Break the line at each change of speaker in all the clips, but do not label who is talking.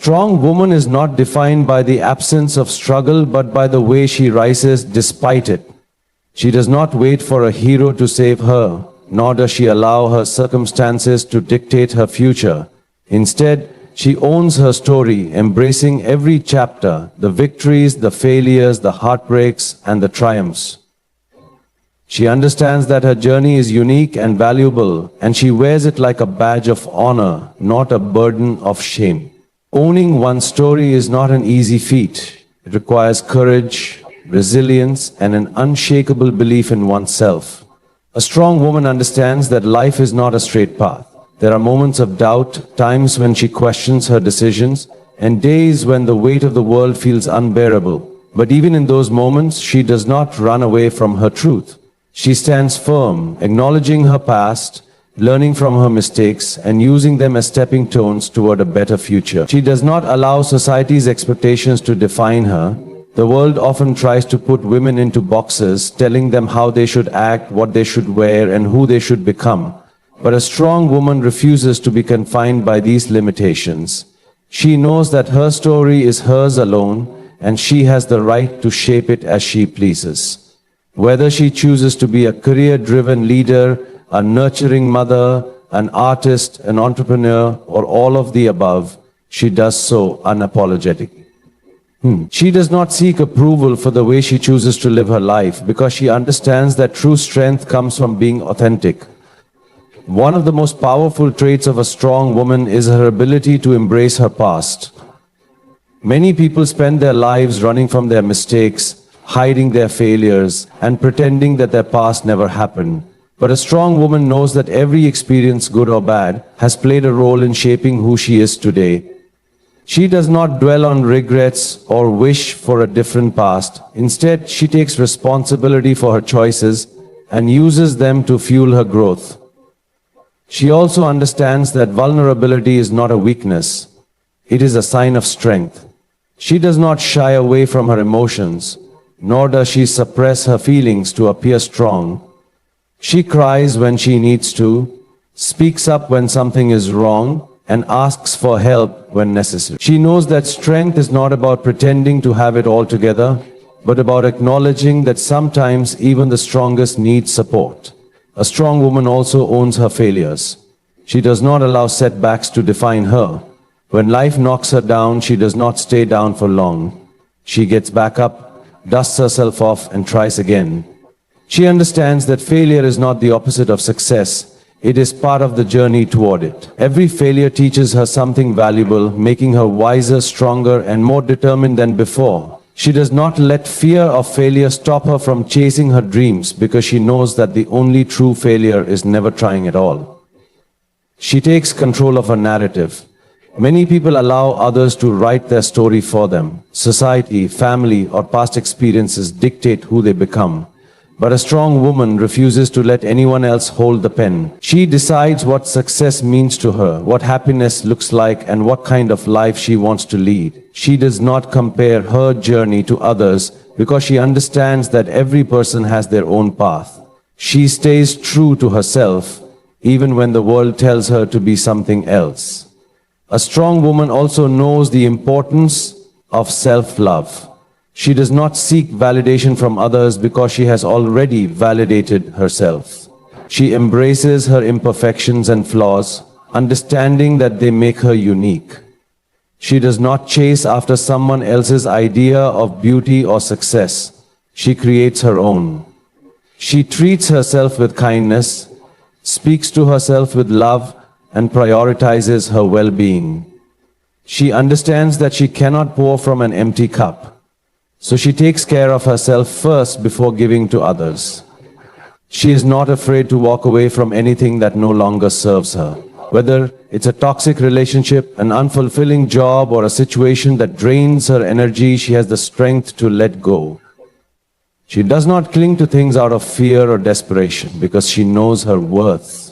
strong woman is not defined by the absence of struggle, but by the way she rises despite it. She does not wait for a hero to save her, nor does she allow her circumstances to dictate her future. Instead, she owns her story, embracing every chapter, the victories, the failures, the heartbreaks, and the triumphs. She understands that her journey is unique and valuable, and she wears it like a badge of honor, not a burden of shame. Owning one's story is not an easy feat. It requires courage, resilience, and an unshakable belief in oneself. A strong woman understands that life is not a straight path. There are moments of doubt, times when she questions her decisions, and days when the weight of the world feels unbearable. But even in those moments, she does not run away from her truth. She stands firm, acknowledging her past, learning from her mistakes, and using them as stepping stones toward a better future. She does not allow society's expectations to define her. The world often tries to put women into boxes, telling them how they should act, what they should wear, and who they should become. But a strong woman refuses to be confined by these limitations. She knows that her story is hers alone, and she has the right to shape it as she pleases. Whether she chooses to be a career-driven leader, a nurturing mother, an artist, an entrepreneur, or all of the above, she does so unapologetically. She does not seek approval for the way she chooses to live her life, because she understands that true strength comes from being authentic. One of the most powerful traits of a strong woman is her ability to embrace her past. Many people spend their lives running from their mistakes, hiding their failures, and pretending that their past never happened. But a strong woman knows that every experience, good or bad, has played a role in shaping who she is today. She does not dwell on regrets or wish for a different past. Instead, she takes responsibility for her choices and uses them to fuel her growth. She also understands that vulnerability is not a weakness. It is a sign of strength. She does not shy away from her emotions, nor does she suppress her feelings to appear strong. She cries when she needs to, speaks up when something is wrong, and asks for help when necessary. She knows that strength is not about pretending to have it all together, but about acknowledging that sometimes even the strongest need support. A strong woman also owns her failures. She does not allow setbacks to define her. When life knocks her down, she does not stay down for long. She gets back up, dusts herself off, and tries again. She understands that failure is not the opposite of success. It is part of the journey toward it. Every failure teaches her something valuable, making her wiser, stronger, and more determined than before. She does not let fear of failure stop her from chasing her dreams, because she knows that the only true failure is never trying at all. She takes control of her narrative. Many people allow others to write their story for them. Society, family, or past experiences dictate who they become. But a strong woman refuses to let anyone else hold the pen. She decides what success means to her, what happiness looks like, and what kind of life she wants to lead. She does not compare her journey to others, because she understands that every person has their own path. She stays true to herself, even when the world tells her to be something else. A strong woman also knows the importance of self-love. She does not seek validation from others because she has already validated herself. She embraces her imperfections and flaws, understanding that they make her unique. She does not chase after someone else's idea of beauty or success. She creates her own. She treats herself with kindness, speaks to herself with love, and prioritizes her well-being. She understands that she cannot pour from an empty cup, so she takes care of herself first before giving to others. She is not afraid to walk away from anything that no longer serves her. Whether it's a toxic relationship, an unfulfilling job, or a situation that drains her energy, she has the strength to let go. She does not cling to things out of fear or desperation, because she knows her worth.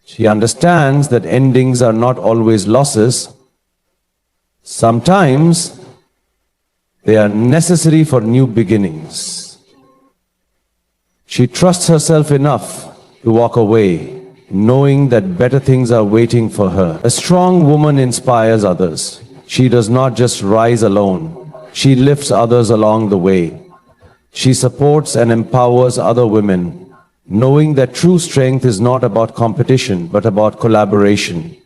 She understands that endings are not always losses. Sometimes they are necessary for new beginnings. She trusts herself enough to walk away, knowing that better things are waiting for her. A strong woman inspires others. She does not just rise alone. She lifts others along the way. She supports and empowers other women, knowing that true strength is not about competition, but about collaboration.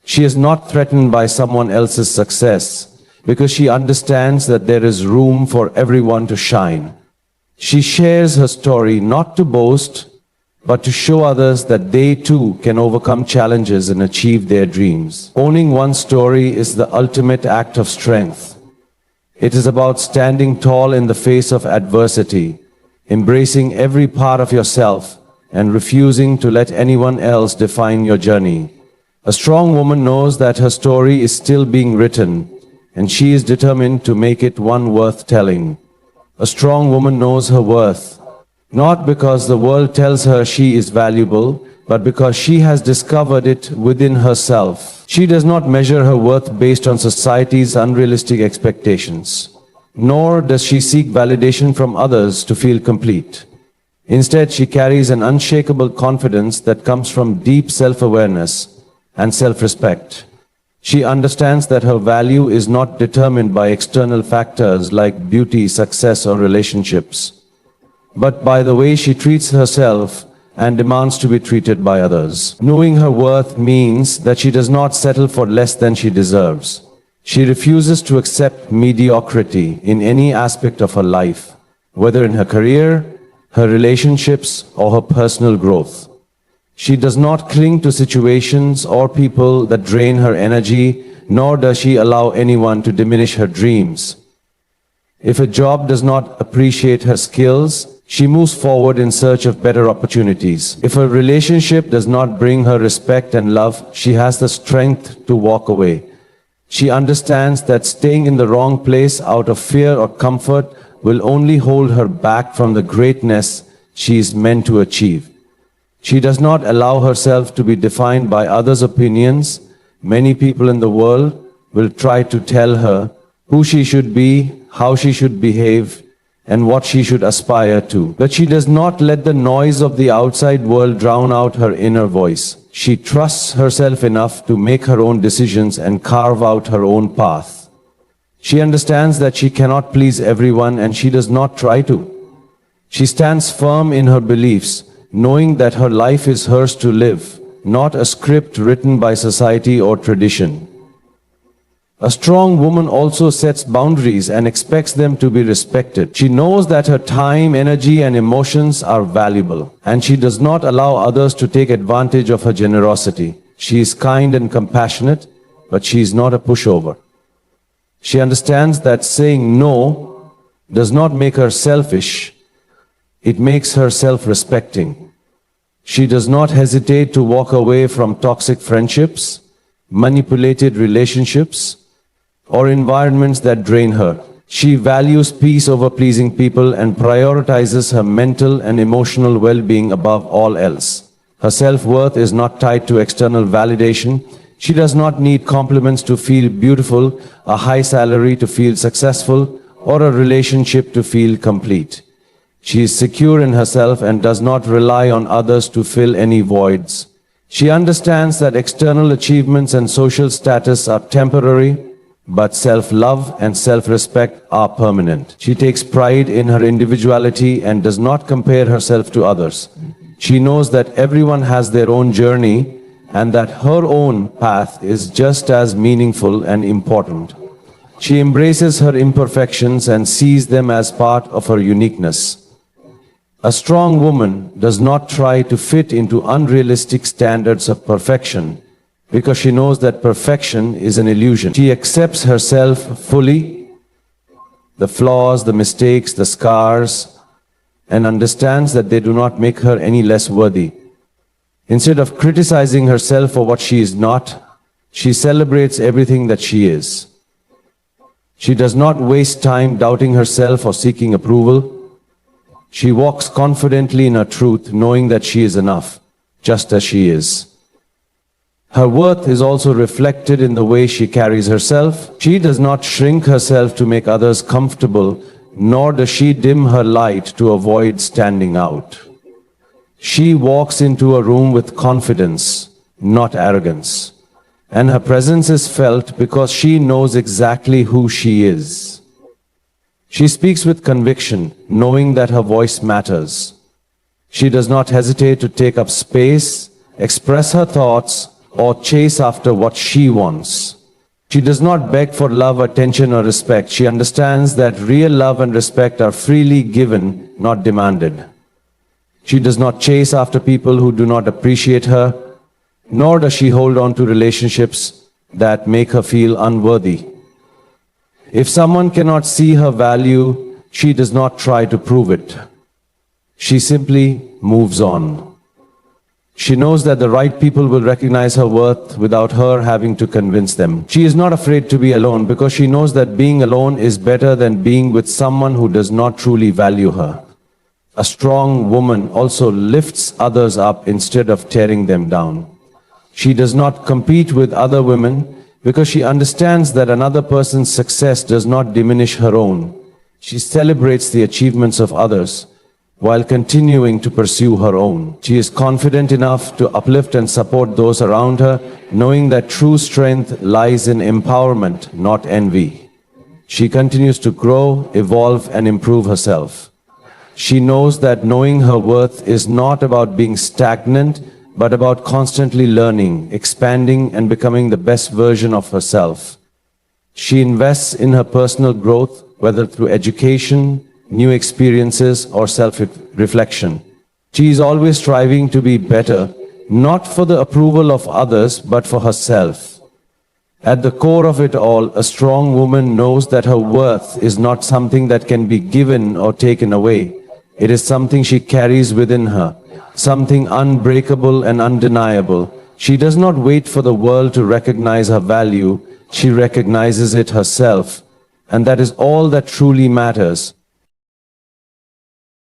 She is not threatened by someone else's success, because she understands that there is room for everyone to shine. She shares her story not to boast, but to show others that they too can overcome challenges and achieve their dreams. Owning one's story is the ultimate act of strength. It is about standing tall in the face of adversity, embracing every part of yourself, and refusing to let anyone else define your journey. A strong woman knows that her story is still being written, and she is determined to make it one worth telling. A strong woman knows her worth, not because the world tells her she is valuable, but because she has discovered it within herself. She does not measure her worth based on society's unrealistic expectations, nor does she seek validation from others to feel complete. Instead, she carries an unshakable confidence that comes from deep self-awareness and self-respect. She understands that her value is not determined by external factors like beauty, success, or relationships, but by the way she treats herself and demands to be treated by others. Knowing her worth means that she does not settle for less than she deserves. She refuses to accept mediocrity in any aspect of her life, whether in her career, her relationships, or her personal growth. She does not cling to situations or people that drain her energy, nor does she allow anyone to diminish her dreams. If a job does not appreciate her skills, she moves forward in search of better opportunities. If a relationship does not bring her respect and love, she has the strength to walk away. She understands that staying in the wrong place out of fear or comfort will only hold her back from the greatness she is meant to achieve. She does not allow herself to be defined by others' opinions. Many people in the world will try to tell her who she should be, how she should behave, and what she should aspire to. But she does not let the noise of the outside world drown out her inner voice. She trusts herself enough to make her own decisions and carve out her own path. She understands that she cannot please everyone, and she does not try to. She stands firm in her beliefs, knowing that her life is hers to live, not a script written by society or tradition. A strong woman also sets boundaries and expects them to be respected. She knows that her time, energy, and emotions are valuable, and she does not allow others to take advantage of her generosity. She is kind and compassionate, but she is not a pushover. She understands that saying no does not make her selfish. It makes her self-respecting. She does not hesitate to walk away from toxic friendships, manipulated relationships, or environments that drain her. She values peace over pleasing people and prioritizes her mental and emotional well-being above all else. Her self-worth is not tied to external validation. She does not need compliments to feel beautiful, a high salary to feel successful, or a relationship to feel complete. She is secure in herself and does not rely on others to fill any voids. She understands that external achievements and social status are temporary, but self-love and self-respect are permanent. She takes pride in her individuality and does not compare herself to others. She knows that everyone has their own journey and that her own path is just as meaningful and important. She embraces her imperfections and sees them as part of her uniqueness. A strong woman does not try to fit into unrealistic standards of perfection, because she knows that perfection is an illusion. She accepts herself fully, the flaws, the mistakes, the scars, and understands that they do not make her any less worthy. Instead of criticizing herself for what she is not, she celebrates everything that she is. She does not waste time doubting herself or seeking approval. She walks confidently in her truth, knowing that she is enough, just as she is. Her worth is also reflected in the way she carries herself. She does not shrink herself to make others comfortable, nor does she dim her light to avoid standing out. She walks into a room with confidence, not arrogance. And her presence is felt because she knows exactly who she is. She speaks with conviction, knowing that her voice matters. She does not hesitate to take up space, express her thoughts, or chase after what she wants. She does not beg for love, attention, or respect. She understands that real love and respect are freely given, not demanded. She does not chase after people who do not appreciate her, nor does she hold on to relationships that make her feel unworthy. If someone cannot see her value, she does not try to prove it. She simply moves on. She knows that the right people will recognize her worth without her having to convince them. She is not afraid to be alone because she knows that being alone is better than being with someone who does not truly value her. A strong woman also lifts others up instead of tearing them down. She does not compete with other women because she understands that another person's success does not diminish her own. She celebrates the achievements of others while continuing to pursue her own. She is confident enough to uplift and support those around her, knowing that true strength lies in empowerment, not envy. She continues to grow, evolve, and improve herself. She knows that knowing her worth is not about being stagnant, but about constantly learning, expanding, and becoming the best version of herself. She invests in her personal growth, whether through education, new experiences, or self-reflection. She is always striving to be better, not for the approval of others, but for herself. At the core of it all, a strong woman knows that her worth is not something that can be given or taken away. It is something she carries within her, something unbreakable and undeniable. She does not wait for the world to recognize her value. She recognizes it herself. And that is all that truly matters.